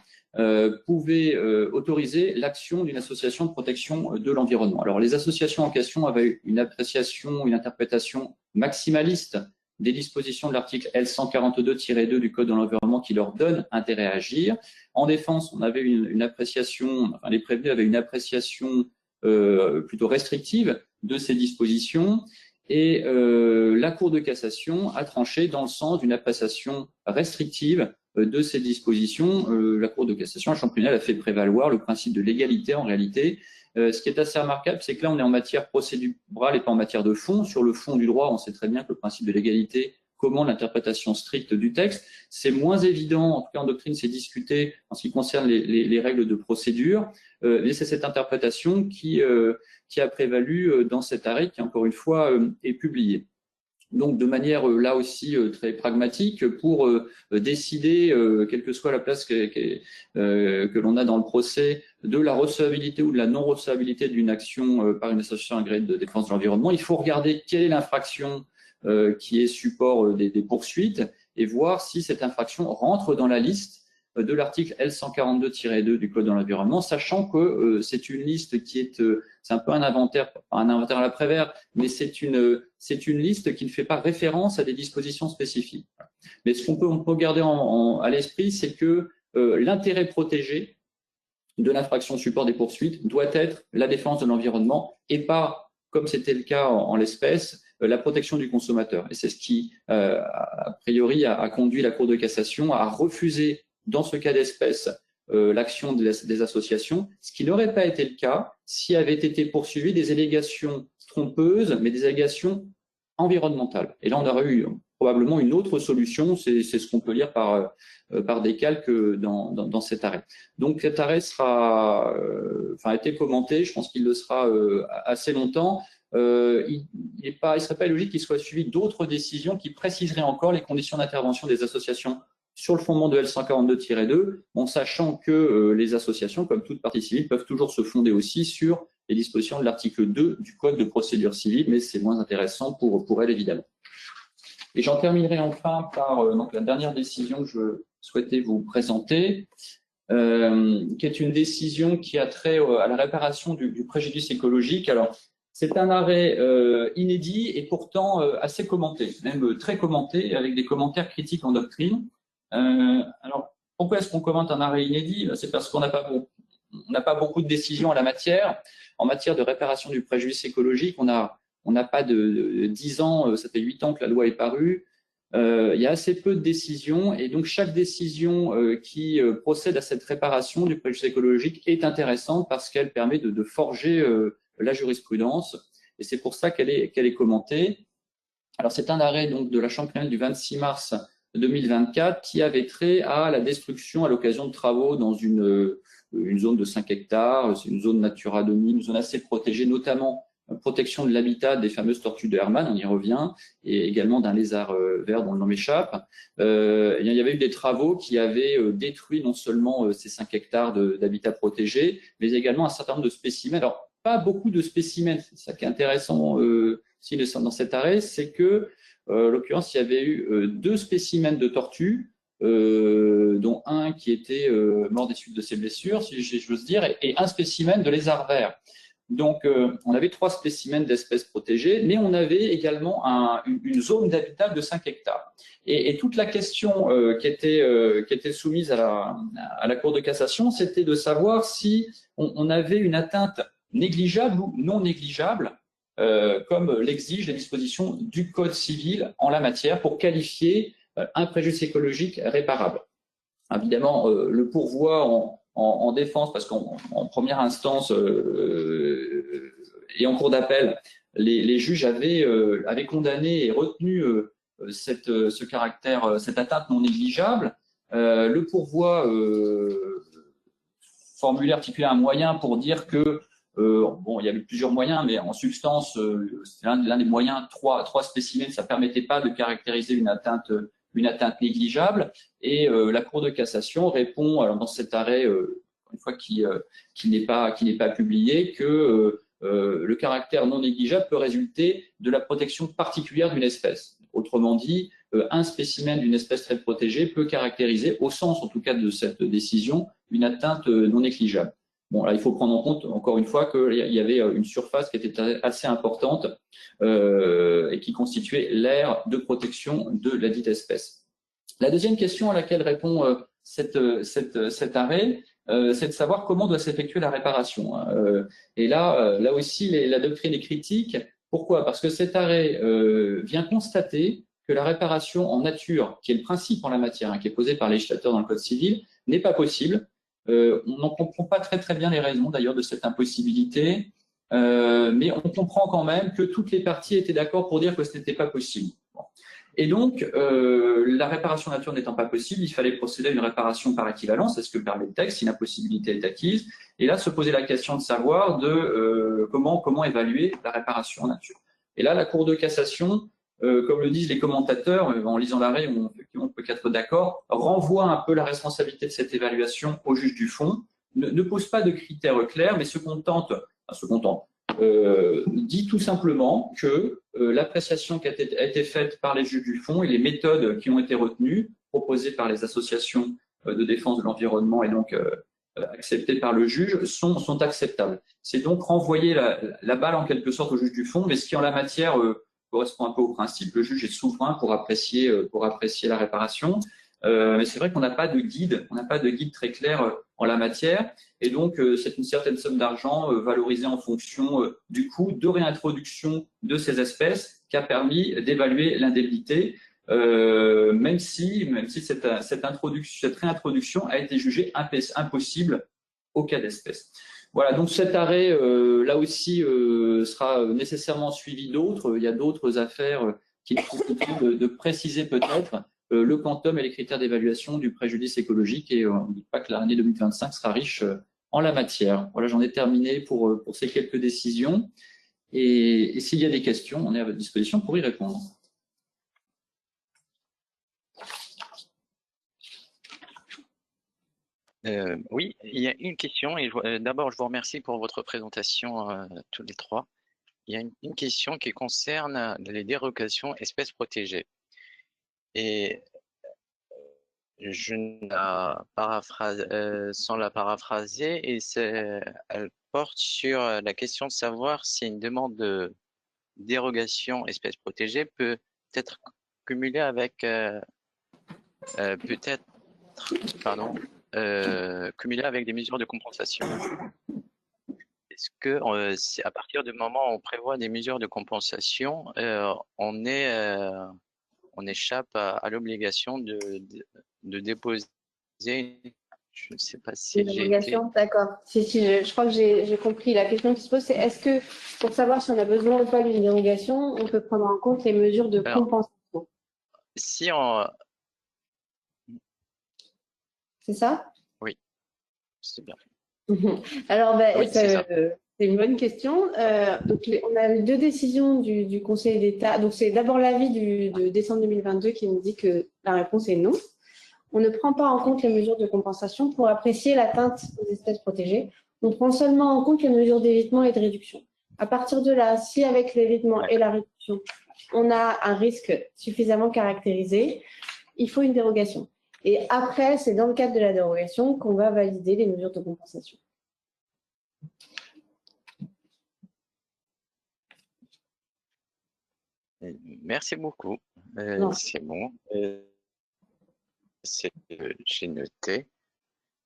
pouvait autoriser l'action d'une association de protection de l'environnement. Alors, les associations en question avaient une appréciation, une interprétation maximaliste des dispositions de l'article L142-2 du Code de l'environnement qui leur donne intérêt à agir. En défense, on avait une appréciation, enfin, les prévenus avaient une appréciation plutôt restrictive de ces dispositions. Et la Cour de cassation a tranché dans le sens d'une appréciation restrictive de ces dispositions. La Cour de cassation, la Chambre criminelle, a fait prévaloir le principe de légalité en réalité. Ce qui est assez remarquable, c'est que là, on est en matière procédurale et pas en matière de fond. Sur le fond du droit, on sait très bien que le principe de légalité commande l'interprétation stricte du texte. C'est moins évident, en tout cas en doctrine, c'est discuté en ce qui concerne les règles de procédure. Mais c'est cette interprétation qui a prévalu dans cet arrêt qui, encore une fois, est publié. Donc, de manière là aussi très pragmatique, pour décider, quelle que soit la place que l'on a dans le procès, de la recevabilité ou de la non-recevabilité d'une action par une association agréée de défense de l'environnement, il faut regarder quelle est l'infraction qui est support des poursuites et voir si cette infraction rentre dans la liste de l'article L142-2 du Code de l'environnement, sachant que c'est une liste qui est, c'est un peu un inventaire à l'après-vert, mais c'est une liste qui ne fait pas référence à des dispositions spécifiques. Mais ce qu'on peut garder à l'esprit, c'est que l'intérêt protégé de l'infraction support des poursuites doit être la défense de l'environnement et pas, comme c'était le cas en l'espèce, la protection du consommateur. Et c'est ce qui, a priori, a conduit la Cour de cassation à refuser, dans ce cas d'espèce, l'action des associations, ce qui n'aurait pas été le cas s'il avait été poursuivi des allégations trompeuses, mais des allégations environnementales. Et là, on aurait eu probablement une autre solution, c'est ce qu'on peut lire par décalque dans cet arrêt. Donc cet arrêt a été commenté, je pense qu'il le sera assez longtemps. Il ne serait pas logique qu'il soit suivi d'autres décisions qui préciseraient encore les conditions d'intervention des associations sur le fondement de L142-2, en sachant que les associations, comme toute partie civile, peuvent toujours se fonder aussi sur les dispositions de l'article 2 du Code de procédure civile, mais c'est moins intéressant pour elles, évidemment. Et j'en terminerai enfin par donc la dernière décision que je souhaitais vous présenter, qui est une décision qui a trait à la réparation du préjudice écologique. Alors, c'est un arrêt inédit et pourtant assez commenté, même très commenté, avec des commentaires critiques en doctrine. Alors, pourquoi est-ce qu'on commente un arrêt inédit? C'est parce qu'on n'a pas beaucoup de décisions en la matière. En matière de réparation du préjudice écologique, on n'a pas de 10 ans, ça fait 8 ans que la loi est parue. Il y a assez peu de décisions et donc chaque décision qui procède à cette réparation du préjudice écologique est intéressante parce qu'elle permet de forger la jurisprudence et c'est pour ça qu'elle est commentée. Alors c'est un arrêt donc de la Chambre criminelle du 26 mars 2024 qui avait trait à la destruction à l'occasion de travaux dans une zone de 5 hectares, c'est une zone Natura 2000, une zone assez protégée, notamment protection de l'habitat des fameuses tortues de Hermann, on y revient, et également d'un lézard vert dont le nom m'échappe. Il y avait eu des travaux qui avaient détruit non seulement ces 5 hectares d'habitat protégé, mais également un certain nombre de spécimens. Alors, pas beaucoup de spécimens, c'est ça qui est intéressant aussi dans cet arrêt, c'est que, en l'occurrence, il y avait eu 2 spécimens de tortues, dont un qui était mort des suites de ses blessures, si j'ose dire, et un spécimen de lézard vert. Donc, on avait 3 spécimens d'espèces protégées, mais on avait également une zone d'habitat de 5 hectares. Et toute la question qui était soumise à la Cour de cassation, c'était de savoir si on avait une atteinte négligeable ou non négligeable, comme l'exigent les dispositions du Code civil en la matière, pour qualifier un préjudice écologique réparable. Évidemment, le pourvoi en défense, parce qu'en première instance et en cour d'appel, les juges avaient condamné et retenu ce caractère, cette atteinte non négligeable. Le pourvoi formulait, articulé un moyen pour dire que il y avait plusieurs moyens, mais en substance, c'est l'un des moyens, 3 spécimens, ça permettait pas de caractériser une atteinte négligeable. Et la Cour de cassation répond, alors dans cet arrêt, une fois qui n'est pas publié, que le caractère non négligeable peut résulter de la protection particulière d'une espèce. Autrement dit, un spécimen d'une espèce très protégée peut caractériser, au sens en tout cas de cette décision, une atteinte non négligeable. Bon, là, il faut prendre en compte, encore une fois, qu'il y avait une surface qui était assez importante et qui constituait l'aire de protection de la dite espèce. La deuxième question à laquelle répond cet arrêt, c'est de savoir comment doit s'effectuer la réparation. Et là aussi, la doctrine est critique. Pourquoi? Parce que cet arrêt vient constater que la réparation en nature, qui est le principe en la matière, qui est posé par les législateurs dans le Code civil, n'est pas possible. On n'en comprend pas très bien les raisons d'ailleurs de cette impossibilité, mais on comprend quand même que toutes les parties étaient d'accord pour dire que ce n'était pas possible. Bon. Et donc, la réparation nature n'étant pas possible, il fallait procéder à une réparation par équivalence, c'est ce que permet le texte, si l'impossibilité est acquise. Et là, se poser la question de savoir comment évaluer la réparation en nature. Et là, la Cour de cassation, comme le disent les commentateurs, en lisant l'arrêt, on peut qu'être d'accord, renvoie un peu la responsabilité de cette évaluation au juge du fond, ne pose pas de critères clairs, mais dit tout simplement que l'appréciation qui a été faite par les juges du fond et les méthodes qui ont été retenues, proposées par les associations de défense de l'environnement et donc acceptés par le juge sont acceptables. C'est donc renvoyer la balle en quelque sorte au juge du fond, mais ce qui en la matière correspond un peu au principe. Le juge est souverain pour apprécier la réparation. Mais c'est vrai qu'on n'a pas de guide, très clair en la matière, et donc c'est une certaine somme d'argent valorisée en fonction du coût de réintroduction de ces espèces qui a permis d'évaluer l'indemnité, même si cette réintroduction a été jugée impossible au cas d'espèce. Voilà, donc cet arrêt, là aussi, sera nécessairement suivi d'autres. Il y a d'autres affaires qui nécessitent de préciser peut-être le quantum et les critères d'évaluation du préjudice écologique, et on ne dit pas que l'année 2025 sera riche en la matière. Voilà, j'en ai terminé pour ces quelques décisions, et s'il y a des questions, on est à votre disposition pour y répondre.
Oui, il y a une question, et d'abord je vous remercie pour votre présentation tous les trois. Il y a une question qui concerne les dérogations espèces protégées. Et je la paraphrase, sans la paraphraser, et elle porte sur la question de savoir si une demande de dérogation espèces protégées peut être cumulée avec cumulée avec des mesures de compensation. Est-ce que à partir du moment où on prévoit des mesures de compensation, on échappe à l'obligation de déposer, je ne sais pas si
j'ai été... D'accord. Si, je crois que j'ai compris. La question qui se pose, c'est est-ce que, pour savoir si on a besoin ou pas d'une dérogation, on peut prendre en compte les mesures de compensation?
Si on...
C'est ça?
Oui, c'est bien.
Alors,
oui,
c'est une bonne question. Donc, on a eu 2 décisions du Conseil d'État. Donc, c'est d'abord l'avis de décembre 2022 qui nous dit que la réponse est non. On ne prend pas en compte les mesures de compensation pour apprécier l'atteinte aux espèces protégées. On prend seulement en compte les mesures d'évitement et de réduction. À partir de là, si avec l'évitement et la réduction, on a un risque suffisamment caractérisé, il faut une dérogation. Et après, c'est dans le cadre de la dérogation qu'on va valider les mesures de compensation.
Merci beaucoup. C'est bon. J'ai noté.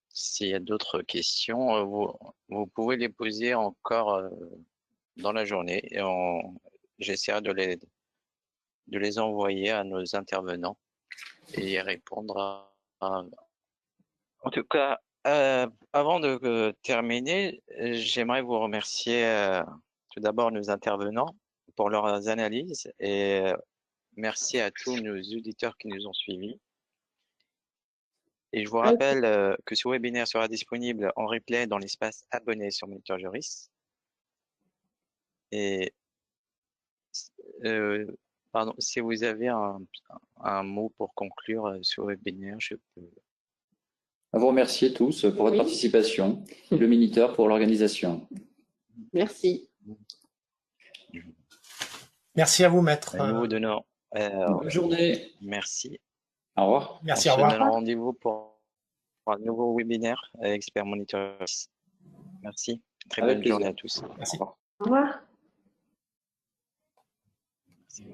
S'il y a d'autres questions, vous pouvez les poser encore dans la journée, et j'essaierai de les envoyer à nos intervenants et y répondre En tout cas, avant de terminer, j'aimerais vous remercier tout d'abord nos intervenants pour leurs analyses, et merci à tous nos auditeurs qui nous ont suivis. Et je vous rappelle que ce webinaire sera disponible en replay dans l'espace abonné sur Moniteur Juris. Et pardon, si vous avez un mot pour conclure ce webinaire, je peux.
À vous remercier tous pour votre participation, le Moniteur pour l'organisation.
Merci.
Merci à vous, maître.
Nous vous donnons.
Bonne journée.
Merci.
Au revoir.
Merci, au revoir.
On se donne rendez-vous pour un nouveau webinaire Expert Moniteur. Merci. Très bonne journée à tous.
Merci.
Au revoir.
Merci.